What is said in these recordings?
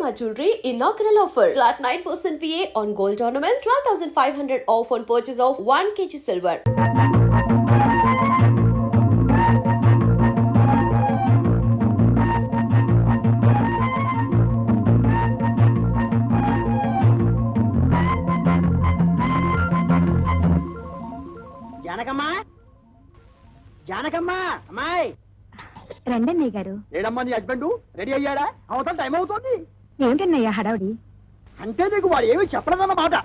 Shalimar Jewelry inaugural offer. Flat 9% VA on gold ornaments, 12,500 off on purchase of 1 kg silver. జానకమ్మా జానకమ్మా అమ్మాయి రండన్నయ్య గారు. ఏడమ్మా నీ husband ready అయ్యాడా? అవతల time అవుతుంది. ఏమిటన్నయ్య హడావుడి? అంటే నీకు వాడు ఏమి చెప్పలేదన్నమాట.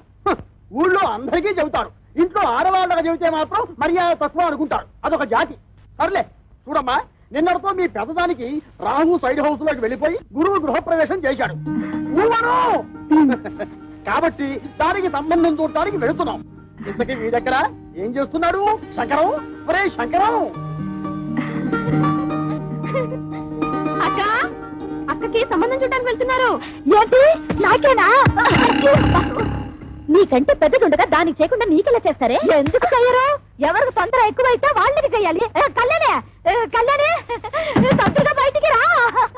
ఊళ్ళో అందరికీ చెబుతాడు, ఇంట్లో ఆడవాళ్ళకి చెబితే మాత్రం మర్యాద తక్కువ అనుకుంటాడు. అదొక జాతి. సర్లే చూడమ్మా, నిన్నటితో మీ పెద్దదానికి రాహు సైడ్ హౌస్ లోకి వెళ్ళిపోయి గురువు గృహప్రవేశం చేశాడు. కాబట్టి దానికి సంబంధం చూడటానికి వెళుతున్నాం. ఇంతకీ మీ దగ్గర ఏం చేస్తున్నాడు శంకరం? ఒరే శంకరం! అక్క, అక్కకి సంబంధం చూడడానికి వెళ్తున్నారు. ఏంటి నాకేనా? నీకంటే పెద్దదుండగా దానికి చేయకుండా నీకెలా చేస్తారే? ఎందుకు చెయ్యరు? ఎవరికి తొందర ఎక్కువైతే వాళ్ళకి చెయ్యాలి. కళ్యాణే కళ్యాణే, తొందరగా బయటికి రా.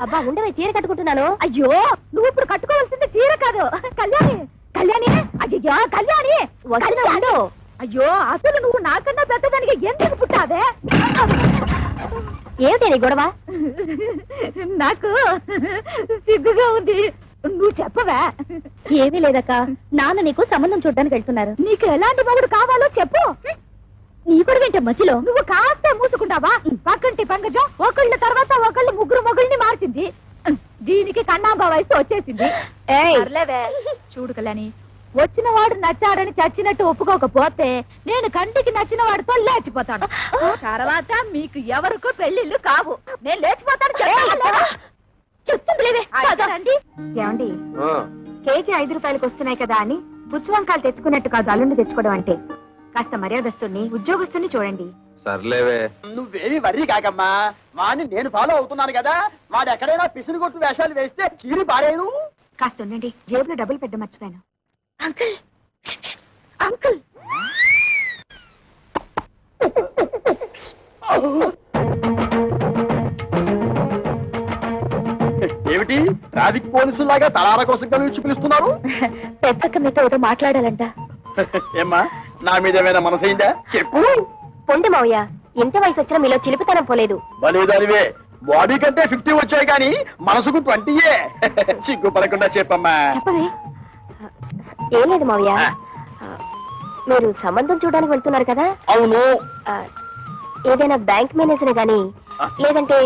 అబ్బా ఉండవే, చీర కట్టుకుంటున్నాను. అయ్యో, నువ్వు ఇప్పుడు కట్టుకోవాల్సింది చీర కాదు. కళ్యాణి కళ్యాణి, అయ్యో కళ్యాణి వస్తున్నాడు. అయ్యో, అసలు నువ్వు నాకన్నా పెద్దదానికి ఎందుకు పుట్టావే? ఏమిటి గొడవ? నాకు సిగ్గుగా ఉంది. నువ్వు చెప్పవా? ఏమీ లేదక్క, నాన్న నీకు సంబంధం చూడడానికి వెళ్తున్నారు. నీకు ఎలాంటి మొగుడు కావాలో చెప్పు. నీ కొడుకంటే మధ్యలో నువ్వు కాస్త మూసుకుంటావా? పక్కంటి పంకజం ఒకళ్ళ తర్వాత ఒకళ్ళు ముగ్గురు మొగుల్ని మార్చింది. దీనికి కన్నాంబా వయసు వచ్చేసింది. చూడు కళ్యాణి, వచ్చిన వాడు నచ్చాడని చచ్చినట్టు ఒప్పుకోకపోతే నేను కంటికి నచ్చిన వాడితో లేచిపోతాను. తర్వాత మీకు ఎవరికో పెళ్లిళ్ళు కావు. నేను లేచిపోతాను. చెప్తుంది. ఏమండి, కేజీ 5 రూపాయలకు వస్తున్నాయి కదా అని పుచ్చువంకాలు తెచ్చుకున్నట్టు కాదు అల్లుండి తెచ్చుకోవడం అంటే. కాస్త మర్యాదస్తుని ఉద్యోగస్తుని చూడండి. సర్లేవే, నువ్వేమి వర్రీ కాకమ్మా. వాడిని నేను ఫాలో అవుతున్నాను కదా. వాడు ఎక్కడైనా పిసిని కొట్టు వేషాలు వేస్తే తీరు పారేను. కాస్త ఉండండి, జేబులో డబ్బులు పెట్ట మర్చిపోయాను. అంకుల్ అంకుల్, ఏమిటి ట్రాఫిక్ పోలీసులాగా తలార కోసం కలిసి పిలుస్తున్నారు? పెద్దక్క మీతో ఏదో మాట్లాడాలంట. ఏమ్మా, నా మీద ఏమైనా మనసైందా? చెప్పు. పొండి మావయ్య, ఇంత వయసు వచ్చినా మీలో చిలిపితనం పోలేదు. బలేదానివే, బాడీ కంటే 50 వచ్చాయి కానీ మనసుకు 20. సిగ్గుపడకుండా చెప్పమ్మా. చెప్పవే. ఏం లేదు మావయ్య, మీరు సంబంధం చూడడానికి వెళ్తున్నారు కదా. అవును. ఏదైనా బ్యాంక్ మేనేజర్ గాని లేదంటే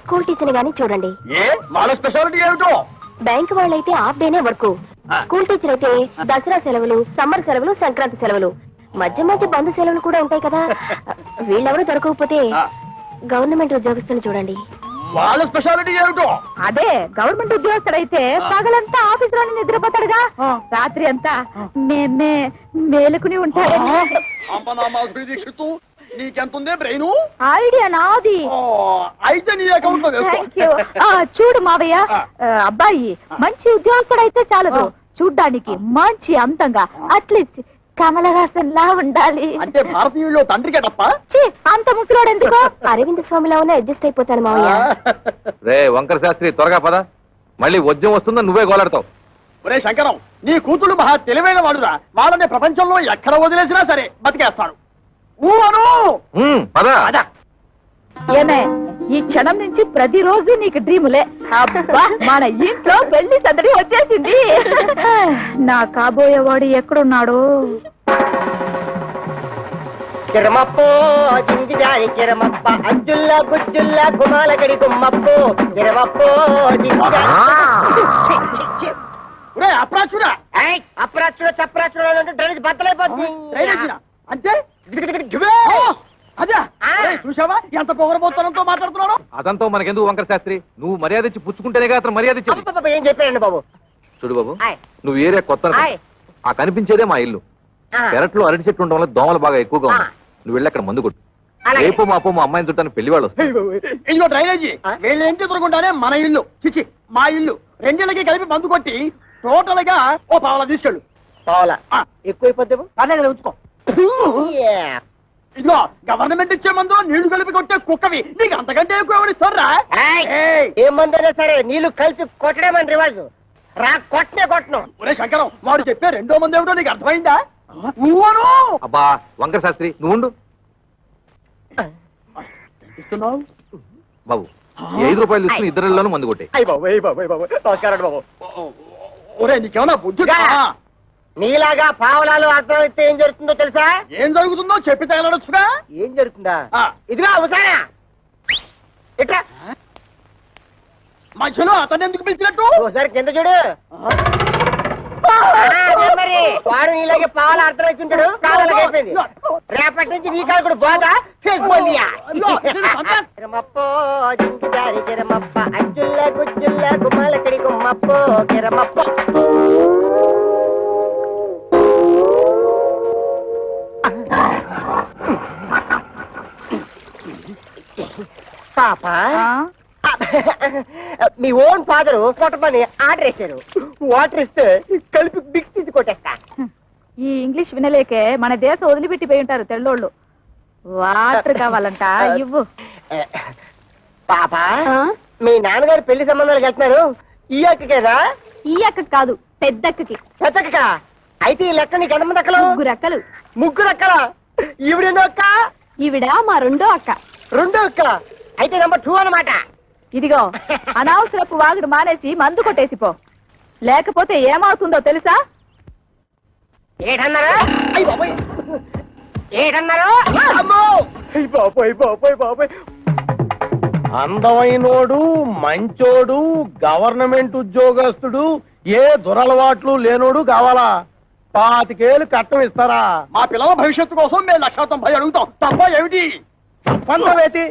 స్కూల్ టీచర్ గాని చూడండి. ఏ వాళ్ళ స్పెషాలిటీ ఏమిటో? బ్యాంక్ వాళ్ళైతే హాఫ్ డేనే వర్క్. స్కూల్ టీచర్ అయితే దసరా సెలవులు, సమ్మర్ సెలవులు, సంక్రాంతి సెలవులు, మధ్య మధ్య బంధు సెలవులు కూడా ఉంటాయి కదా. వీళ్ళెవరూ దొరకకపోతే గవర్నమెంట్ ఉద్యోగస్తుని చూడండి. వాళ్ళ స్పెషాలిటీ ఏమిటో? అదే, గవర్నమెంట్ ఉద్యోగస్తుడైతే పగలంతా ఆఫీస్ లోనే నిద్రపోతాడుగా, రాత్రి అంతా మేలుకుని ఉంటాడు. దీక్షిత్తు, నీకెంతుందే బ్రెయిన్? ఐడియా నాది. అయితే నీ అకౌంట్ లో వేసుకో. చూడు మావయ్య, అబ్బాయి మంచి ఉద్యోగస్తుడైతే చాలదు, చూడ్డానికి మంచి అంతంగా అట్లీస్ట్ కమలహాసన్ లా ఉండాలి. అంటే భారతీయుల్లో తండ్రికే తప్ప అంత ముసలోడు ఎందుకు? అరవింద్ స్వామిలా ఉన్న అడ్జస్ట్ అయిపోతాను మావయ్య. రే వంకర శాస్త్రి, త్వరగా పద, మళ్ళీ వద్యం వస్తుందో నువ్వే గోలాడతావు. ఒరే శంకరం, నీ కూతురు మహా తెలివైన వాడురా. వాళ్ళని ప్రపంచంలో ఎక్కడ వదిలేసినా సరే బతికేస్తాడు. ఏమే, ఈ క్షణం నుంచి ప్రతిరోజు నీకు డ్రీములే. అబ్బా, మన ఇంట్లో పెళ్లి సందడి వచ్చేసింది. నా కాబోయేవాడు ఎక్కడున్నాడు? కిరమప్పో జింగిజారి కిరమప్ప, అజ్జుల్లా గుజ్జుల్లా గుమాలగడి గుమ్మప్పో, కిరమప్పో అప్రాచుడా అప్రాచుడ చప్రాచుడ డ్రైనేజ్ బద్దలైపోతుంది. అంటే అదే చూసావా ఎంత పొగరబోతనంతో మాట్లాడుతున్నాడు? అదంతా మనకెందుకు వంకర శాస్త్రి, నువ్వు మర్యాద ఇచ్చి పుచ్చుకుంటేనే అతను మర్యాద ఇచ్చి. ఏం చెప్పారండి బాబు? చూడు బాబు, నువ్వు ఏరియా కొత్త, ఆ కనిపించేదే మా ఇల్లు. పెరట్లో అరటి చెట్లు ఉండడం వల్ల దోమలు బాగా ఎక్కువగా ఉన్నాయి. నువ్వు వెళ్ళి అక్కడ మందు కొట్టు. రేపు మాపో మా అమ్మాయిని చుట్టాను పెళ్లి వాళ్ళు వస్తారు. ఇదిగో డ్రైనేజీ, వీళ్ళ ఇంటి ఎదురుకుంటానే మన ఇల్లు, చిచి మా ఇల్లు. రెండిళ్ళకి కలిపి మందు కొట్టి టోటల్ గా ఓ పావలా తీసుకెళ్ళు. పావలా ఎక్కువైపోతే పర్లేదు, ఉంచుకో. ఇదిగో గవర్నమెంట్ ఇచ్చే మందు నీళ్లు కలిపి కొట్టే కుక్కవి నీకు అంతకంటే ఎక్కువ ఎవరిస్తారా? ఏ మందైనా సరే నీళ్లు కలిపి కొట్టడమని రివాజు. రా కొట్టనే కొట్టను. ఒరే శంకరం, వాడు చెప్పే రెండో మంది ఏమిటో నీకు అర్థమైందా? ఊవను అబ్బా వంకర శాస్త్రి నువ్వు ఉండు. ఇస్తున్నావు. బాబు ఈ 5 రూపాయలు తీసుకుని ఇద్దరిలోనూ మందు కొట్టే. అయ్య బాబు, అయ్య బాబు, అయ్య బాబు, నమస్కారం బాబు. ఒరే నీకేమన్నా బుద్ధి ఉందా? నీలాగా పావలాలు అర్థమైతే ఏం జరుగుతుందో తెలుసా? ఏం జరుగుతుందో చెప్పి తగలడొచ్చుగా. ఏం జరుగుతుందా? ఆ. ఇదిగా అవసానా ఇట్లా మధ్యలో అతను ఎందుకు పిలిచినట్టు? ఒకసారి కింద చూడు. అదే మరి వాడు నీలాగే పావులు అర్థం వచ్చుంటాడు. కాలాలకు అయిపోయింది. రేపటి నుంచి నీ కాలు కూడా బాధ ఫేస్బోలియా. కిరమప్పో జింకిదారి కిరమప్ప అజ్జుల్ల గుజ్జుల్ల గుమ్మలకడి గుమ్మప్పో కిరమప్పో. పాప మీ ఓన్ ఫాదరు కొట్టమని ఆర్డర్ వేశారు. వాటర్ ఇస్తే కలిపి మిక్స్ తీసి కొట్టేస్తా. ఈ ఇంగ్లీష్ వినలేకే మన దేశం వదిలిపెట్టిపోయి ఉంటారు తెల్లోళ్ళు. వాటర్ కావాలంట ఇవ్వు. పాప మీ నాన్నగారు పెళ్లి సంబంధాలకు వెళ్తున్నారు. ఈ అక్కకేనా? ఈ అక్క కాదు, పెద్దక్కకి. పెద్దక్క అయితే ఈ లెక్క నీకు ఎంతమంది అక్కలు? 3 అక్కలు. 3 అక్కల. ఈవిడెన్నో అక్క? ఈవిడ మా రెండో అక్క. 2 అక్క అయితే నెంబర్ 2 అన్నమాట. ఇదిగో అనవసరపు వాగుడు మానేసి మందు కొట్టేసిపో, లేకపోతే ఏమవుతుందో తెలుసా? ఏటన్నారా? ఏటన్నారా? అందమైనోడు, మంచోడు, గవర్నమెంట్ ఉద్యోగస్తుడు, ఏ దురలవాట్లు లేనోడు కావాలా? 25 ఏళ్ళు కట్టం ఇస్తారా? మా పిల్లల భవిష్యత్తు కోసం మేము 190 అడుగుతాం. తప్ప ఏమిటి? తప్పంతవేతి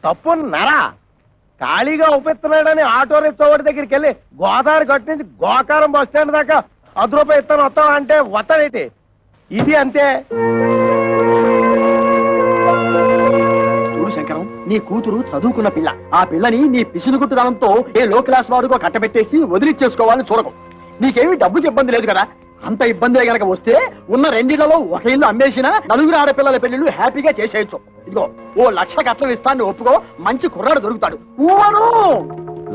తప్పు నరా. ఖాళీగా ఉపయోగిస్తున్నాడని ఆటో రిక్షావాడి దగ్గరికి వెళ్ళి గోదావరి గట్టు నుంచి గోకారం బస్ స్టాండ్ దాకా 10 రూపాయలు ఇస్తాను వస్తావా అంటే వస్తాడైతే. ఇది అంతే. చూడు శంకరం, నీ కూతురు చదువుకున్న పిల్ల. ఆ పిల్లని నీ పిసినుగుట్టుదనంతో ఏ లో క్లాస్ వాడుకో కట్టబెట్టేసి వదిలిచ్చేసుకోవాలని చూడకు. నీకేమీ డబ్బుకి ఇబ్బంది లేదు కదా. అంత ఇబ్బంది గనక వస్తే ఉన్న 2 ఇళ్లలో ఒక ఇల్లు అమ్మేసినా 4 ఆడపిల్లల పెళ్లిళ్ళు హ్యాపీగా చేసేయచ్చు. ఇదిగో ఓ 1,00,000 కట్నం ఇస్తాను ఒప్పుకో, మంచి కుర్రాడు దొరుకుతాడు. ఊవను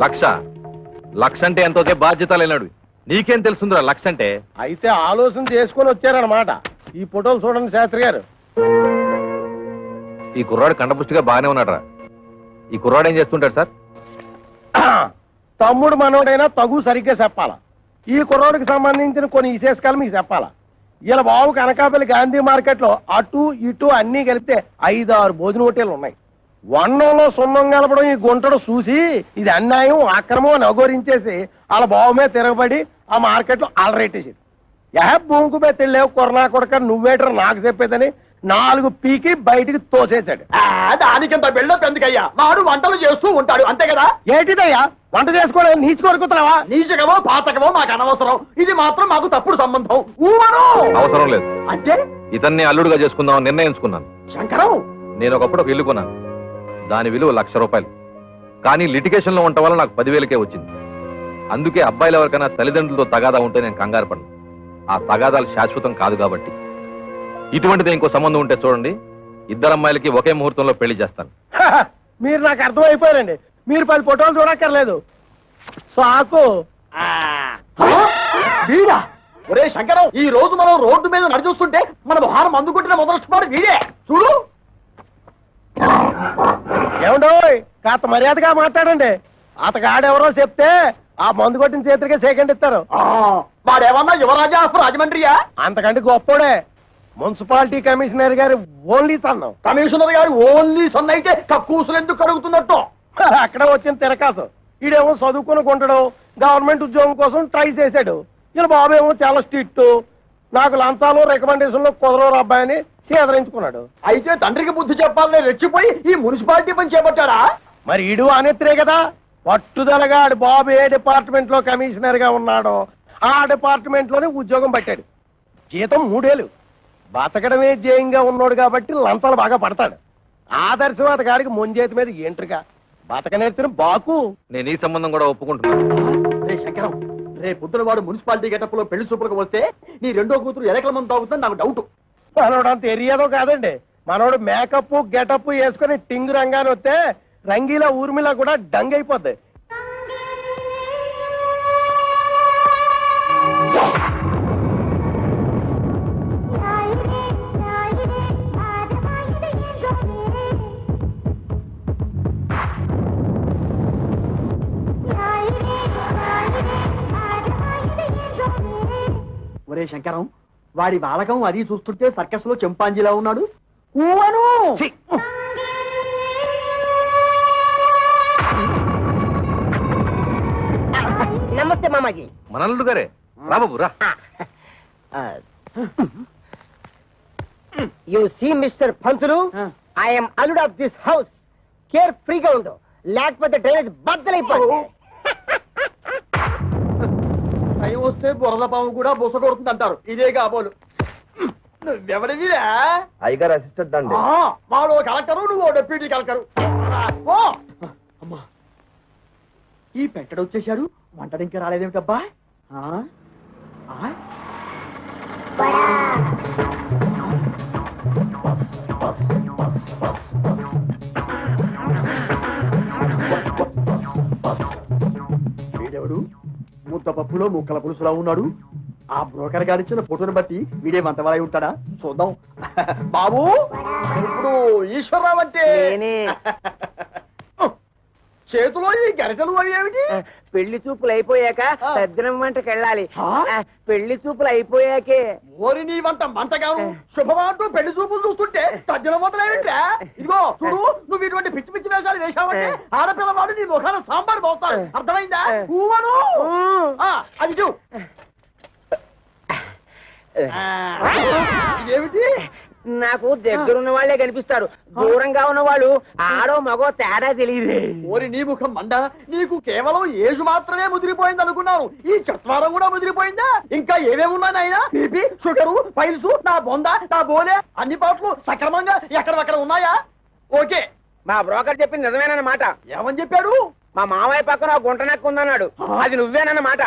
1,00,000 అంటే ఎంతో బాధ్యత లేనాడు. నీకేం తెలుసుందిరా 1,00,000 అంటే? అయితే ఆలోచన చేసుకొని వచ్చారన్నమాట. ఈ ఫోటోలు చూడండి శాస్త్రి గారు. ఈ కుర్రాడు కండపుష్టిగా బాగానే ఉన్నాడు. ఈ కుర్రాడు ఏం చేస్తుంటాడు సార్? తమ్ముడు మనోడైనా తగు సరిగ్గా చెప్పాలా. ఈ కుర్రోడికి సంబంధించిన కొన్ని విశేషకాలు మీకు చెప్పాలా. ఇలా బాబుకి అనకాపల్లి గాంధీ మార్కెట్ లో అటు ఇటు అన్ని కలిపితే 5-6 భోజన హోటళ్లు ఉన్నాయి. వన్నంలో సున్నం కలపడం ఈ గుంటడు చూసి ఇది అన్యాయం అక్రమం అని అఘోరించేసి వాళ్ళ బాబు మీద తిరగబడి ఆ మార్కెట్ లో అలరేటేసింది. భూమికి మీద తెలియవు కొరనా కొడక నువ్వేటర్ నాకు చెప్పేదని 4 పీకి బయటికి తోసేశాడు. దానికింత బిల్డప్ ఎందుకయ్యా? వాడు వంటలు చేస్తూ ఉంటాడు అంతే కదా. ఏంటిదయ్యా వంట చేసుకోవడం నీచి కొరుకుతున్నావా? నీచకమో పాతకమో మాకు అనవసరం. ఇది మాత్రం మాకు తప్పుడు సంబంధం. ఊవను అవసరం లేదు. అంటే ఇతన్ని అల్లుడుగా చేసుకుందామని నిర్ణయించుకున్నాను. శంకరం, నేను ఒకప్పుడు ఒక ఇల్లు కొన్నాను. దాని విలువ 1,00,000 రూపాయలు. కానీ లిటిగేషన్ లో ఉండటం వల్ల నాకు 10,000కే వచ్చింది. అందుకే అబ్బాయిలు ఎవరికైనా తల్లిదండ్రులతో తగాదా ఉంటే నేను కంగారు పడను. ఆ తగాదాలు శాశ్వతం కాదు కాబట్టి ఇటువంటిది ఇంకో సంబంధం ఉంటే చూడండి, 2 అమ్మాయిలకి ఒకే ముహూర్తంలో పెళ్లి చేస్తాను. మీరు నాకు అర్థమైపోయారండి. మీరు 10 ఫోటోలు చూడక్కర్లేదు. సాకు వీడా? ఒరే శంకరం, ఈ రోజు మనం రోడ్డు మీద నడిచొస్తుంటే మన భారం అందుకుంటున్న మొదలెట్టుకోవడం వీడే. చూడు. ఏమండోయ్ కాస్త మర్యాదగా మాట్లాడండి. అతగాడెవరో చెప్తే ఆ మందు కొట్టిన చేతులకే సెకండ్ ఇస్తారు. వాడేమన్నా యువరాజా ఆఫ్ రాజమండ్రియా? అంతకంటే గొప్పోడే. మున్సిపాలిటీ కమిషనర్ గారి ఓన్లీ సన్నం. కమిషనర్ గారు ఓన్లీ సన్ అయితే కక్కూసులు ఎందుకు కడుగుతున్నట్టు? అక్కడ వచ్చిన తిరకాసు. ఈడేమో చదువుకుని కొంటాడు, గవర్నమెంట్ ఉద్యోగం కోసం ట్రై చేశాడు. ఇలా బాబేమో చాలా స్ట్రిక్ట్. నాకు లంచాలు రికమెండేషన్లు కుదరవు అబ్బాయిని సేదరించుకున్నాడు. అయితే తండ్రికి బుద్ధి చెప్పాలని రెచ్చిపోయి ఈ మున్సిపాలిటీ పని చేపట్టాడా? మరి ఈడు అనేత్రే కదా. పట్టుదలగా ఆడు బాబు ఏ డిపార్ట్మెంట్ లో కమిషనర్ గా ఉన్నాడో ఆ డిపార్ట్మెంట్ లోనే ఉద్యోగం పట్టాడు. జీతం 3 ఏళ్ళు. బతకడమే జయంగా ఉన్నాడు కాబట్టి లంచాలు బాగా పడతాడు. ఆదర్శవాద గాడికి ముంజేతి మీద ఏంట్రుగా బతక నేర్చిన బాకు. నేను ఈ సంబంధం కూడా ఒప్పుకుంటున్నాను. రే శంకరం, రే పొద్దున వాడు మున్సిపాలిటీ గెటప్ లో పెళ్లి చూపులకు వస్తే నీ రెండో కూతురు ఎలకల మంది తాగుతుంది నాకు డౌట్. మనోడు అంత ఎరియాదో కాదండి. మనోడు మేకప్ గెటప్ వేసుకుని టింగు రంగాన్ని వస్తే రంగీలా ఊర్మిళ కూడా డంగ్ అయిపోద్ది. ఒరే శంకరం, వాడి బాలకం అది చూస్తుంటే సర్కస్ లో చెంపాంజీలా ఉన్నాడు. ఊవను నమస్తే మామాజీ. మనల్లుడు గారే రా బాబు రా. You see mister Pantulu, I'm అల్లుడ్ ఆఫ్ దిస్ హౌస్. కేర్ ఫ్రీగా ఉండు, లేకపోతే డ్రైనేజ్ బద్దలైపోతుంది. టైం వస్తే బురద పాము కూడా బుస కొడుతుంది అంటారు. ఇదే కాబోలు. నువ్వెవడివిరా? అయ్యగారు అసిస్టెంట్ అండి. వాడు కలెక్టరు, నువ్వు డెప్యూటీ కలెక్టరు. ఓ అమ్మా, ఈ పెట్టడు వచ్చేశాడు. వంటడు ఇంకా రాలేదేమిటబ్బా? వీడెవడు? ముద్ద పప్పులో ముక్కల పులుసులా ఉన్నాడు. ఆ బ్రోకర్ గారిచ్చిన ఫోటోని బట్టి వీడే వంటవాలై ఉంటాడా? చూద్దాం. బాబు, ఇప్పుడు ఈశ్వరరావు అంటే చేతిలో ఈ గరిటలు అవి ఏమిటి? పెళ్లి చూపులు అయిపోయాక సజ్జనం వంటకి వెళ్ళాలి. పెళ్లి చూపులు అయిపోయాకే. ఓరి నీ వంట మంటగాను శుభమాంటూ పెళ్లి చూపులు చూస్తుంటే తజ్జల వంటలేమిట్రా? ఇదిగో చూడు, నువ్వు ఇటువంటి పిచ్చి పిచ్చి వేషాలు వేశావంటే ఆడపిల్లవాడు నీ ముఖాన సాంబార్ పోస్తాడు. అర్థమైందా? ఊవను అది చూ. ఇదేమిటి? నాకు దగ్గరున్న వాళ్ళే కనిపిస్తారు, దూరంగా ఉన్న వాళ్ళు ఆడో మగో తేడా తెలియదు. ఓరి నీ ముఖం మండ, నీకు కేవలం ఏజు మాత్రమే ముదిరిపోయింది అనుకున్నాను. ఈ చత్వారం కూడా ముదిరిపోయిందా? ఇంకా ఏమేమున్నాయి నాయనా? బీపీ, షుగరు, ఫైల్స్, నా బొంద, నా బోలే అన్ని పాటలు సక్రమంగా ఎక్కడక్కడ ఉన్నాయా? ఓకే. మా బ్రోకర్ చెప్పింది నిజమేనన్నమాట. ఏమని చెప్పాడు? మా మామయ్య పక్కన ఒక గుంట నెక్క ఉందన్నాడు. అది నువ్వేనన్నమాట.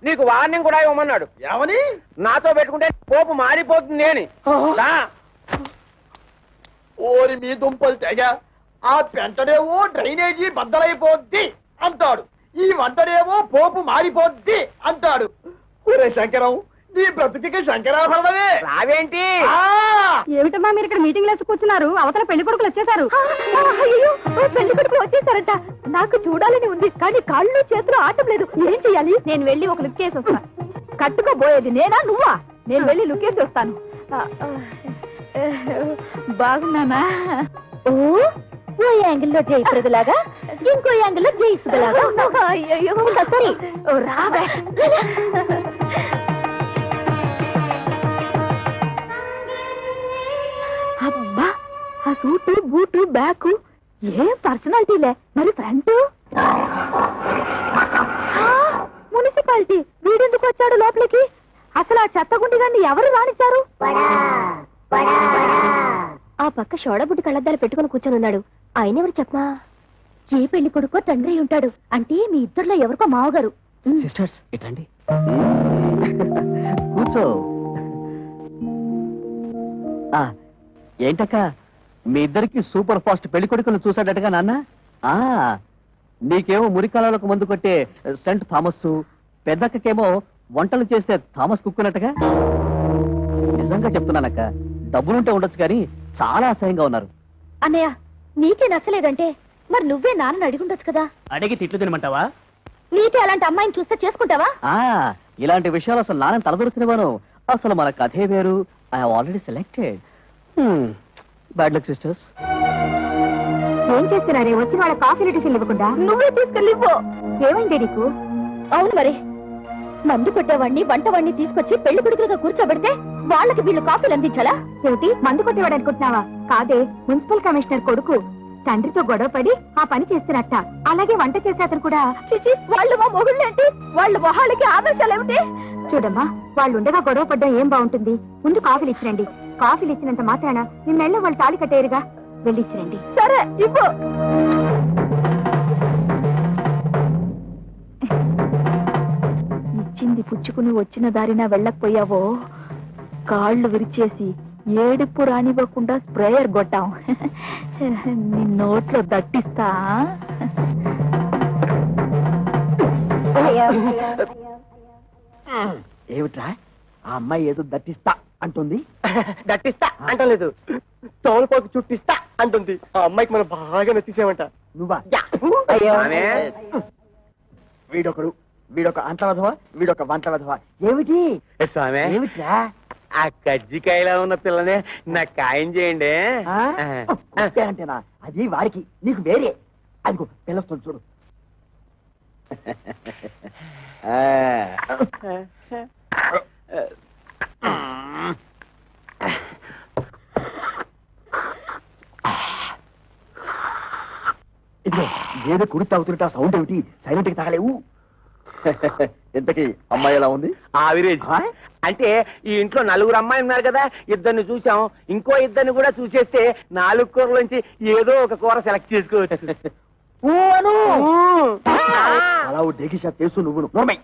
నీకు వార్నింగ్ కూడా ఇవ్వమన్నాడు. ఏమని? నాతో పెట్టుకుంటే పోపు మారిపోతుంది అని. ఓరి మీ దుంపలు తెగ, ఆ పెంటడేమో డ్రైనేజీ బద్దలైపోద్ది అంటాడు, ఈ వంటడేమో పోపు మారిపోద్ది అంటాడు. ఒరే శంకరం, నీ బ్రతుకి శంకరాభరణమే. రావేంటి? ఏమిటమ్మా మీరు ఇక్కడ మీటింగ్ లేసి కూర్చున్నారు? అవతల పెళ్లి కొడుకులు వచ్చేసారు. పెళ్లి కొడుకులు వచ్చేసారట. నాకు చూడాలని ఉంది, కానీ కాళ్ళు చేతులు ఆటం లేదు. ఏం చెయ్యాలి? నేను వెళ్ళి ఒక లుక్ వేసి వస్తా. కట్టుకోబోయేది నేనా నువ్వా? నేను వెళ్ళి లుక్ వేసి వస్తాను. బాగున్నానా? ఓ యాంగిల్లో జయసుధలాగా, ఇంకో యాంగిల్లో జయసుధలాగా. అయ్యో సరి రాబే. అబ్బా, ఆ సూటు బూటు బ్యాగు ఏం పర్సనాలిటీలే. మరి ఫ్రంట్ మున్సిపాలిటీ. వీడెందుకు వచ్చాడు లోపలికి? అసలు ఆ చెత్తగుండి గారిని ఎవరు రానిచ్చారు? ఆ పక్క షోడబుడ్డి కళ్ళద్దాలు పెట్టుకుని కూర్చొని ఉన్నాడు. ఆయన ఎవరు చెప్పమా? ఏ పెళ్లి కొడుకో తండ్రి ఉంటాడు. అంటే మీ ఇద్దరులో ఎవరికో మావగారు. సిస్టర్స్ ఇటండి, కూర్చో. ఏంటక్క, మీ ఇద్దరికి సూపర్ ఫాస్ట్ పెళ్లి కొడుకులు చూసాడటగా నాన్న? నీకేమో మురికాలకు మందు కొట్టే సెంట్ థామస్, పెద్దక్కకేమో వంటలు చేసే థామస్ కుక్కున్నట్టుగా. నిజంగా చెప్తున్నానక్క, డబ్బులుంటే ఉండొచ్చు కానీ చాలా అసహ్యంగా ఉన్నారు. అన్నయ్య, నీకే నచ్చలేదంటే మరి నువ్వే నాన్నని అడిగుండొచ్చు కదా. అడిగి తిట్లు తినమంటావా? నీకే అలాంటి అమ్మాయిని చూస్తే చేసుకుంటావా? ఇలాంటి విషయాలు అసలు నాన్న తలదొరుతున్నాను. అసలు మన కథే వేరు. I have already selected. Bad luck sisters. ఏం చేస్తున్నారే? వచ్చిన వాళ్ళ కాఫీ టిఫిన్ ఇవ్వకుండా నువ్వే తీసుకెళ్ళి ఇవ్వు. ఏమైంది నీకు? అవును మరి, మందు కొట్టేవాడిని వంటవాడిని తీసుకొచ్చి పెళ్లి కొడుకులుగా కూర్చోబెడితే వాళ్ళకి వీళ్ళు కాఫీలు అందించాలా? ఏమిటి, మందు కొట్టేవాడు అనుకుంటున్నావా? కాదే, మున్సిపల్ కమిషనర్ కొడుకు తండ్రితో గొడవపడి ఆ పని చేస్తున్నట్ట. అలాగే వంట చేసే అతను కూడా. చిచి, వాళ్ళు మా మొగుళ్ళేంటి? వాళ్ళ మొహాలకి ఆదర్శాలు ఏమిటి? చూడమ్మా, వాళ్ళు ఉండగా గొడవ పడ్డం ఏం బాగుంటుంది? ముందు కాఫీలు ఇచ్చిరండి. కాఫీలు ఇచ్చినంత మాత్రాన మీ మెళ్ళ వాళ్ళు తాళి కట్టేరుగా. వెళ్ళి ఇచ్చిరండి. సరే, ఇవ్వు. ఇచ్చింది పుచ్చుకుని వచ్చిన దారిన వెళ్ళకపోయావో కాళ్ళు విరిచేసి ఏడుపు రానివ్వకుండా స్ప్రేయర్ కొట్టాం. నీ నోట్లో దట్టిస్తా. ఏమిట్రా, ఆ అమ్మాయి ఏదో దట్టిస్తా అంటుంది? దట్టిస్తా అంటలేదు, తోలుపోకు చుట్టిస్తా అంటుంది. ఆ అమ్మాయికి మనం బాగా నచ్చేసామంట. నువ్వా? అయ్యో, వీడొకడు వీడొక అంట్ల వధవ వీడొక వంట వధవ ఏమిటి స్వామి ఏమిట్రా ఆ కజ్జికాయలో ఉన్న పిల్లనే నాకు ఖాయం చేయండి అంటేనా అది వాడికి నీకు వేరే అదిగో పిల్లస్తుంది చూడు ఇదిగో ఏదో కుడి తాగుతుంటే ఆ సౌండ్ ఏమిటి సైలెంట్ కి తాగలేవు ఇంతకీ అమ్మాయి ఎలా ఉంది ఆవిరేజ్ అంటే ఈ ఇంట్లో నలుగురు అమ్మాయి ఉన్నారు కదా ఇద్దరిని చూసాం ఇంకో ఇద్దరిని కూడా చూసేస్తే 4 కూరలోంచి ఏదో ఒక కూర సెలెక్ట్ చేసుకోవచ్చు అలా డేకి షాప్ తెలుసు నువ్వు నోర్మై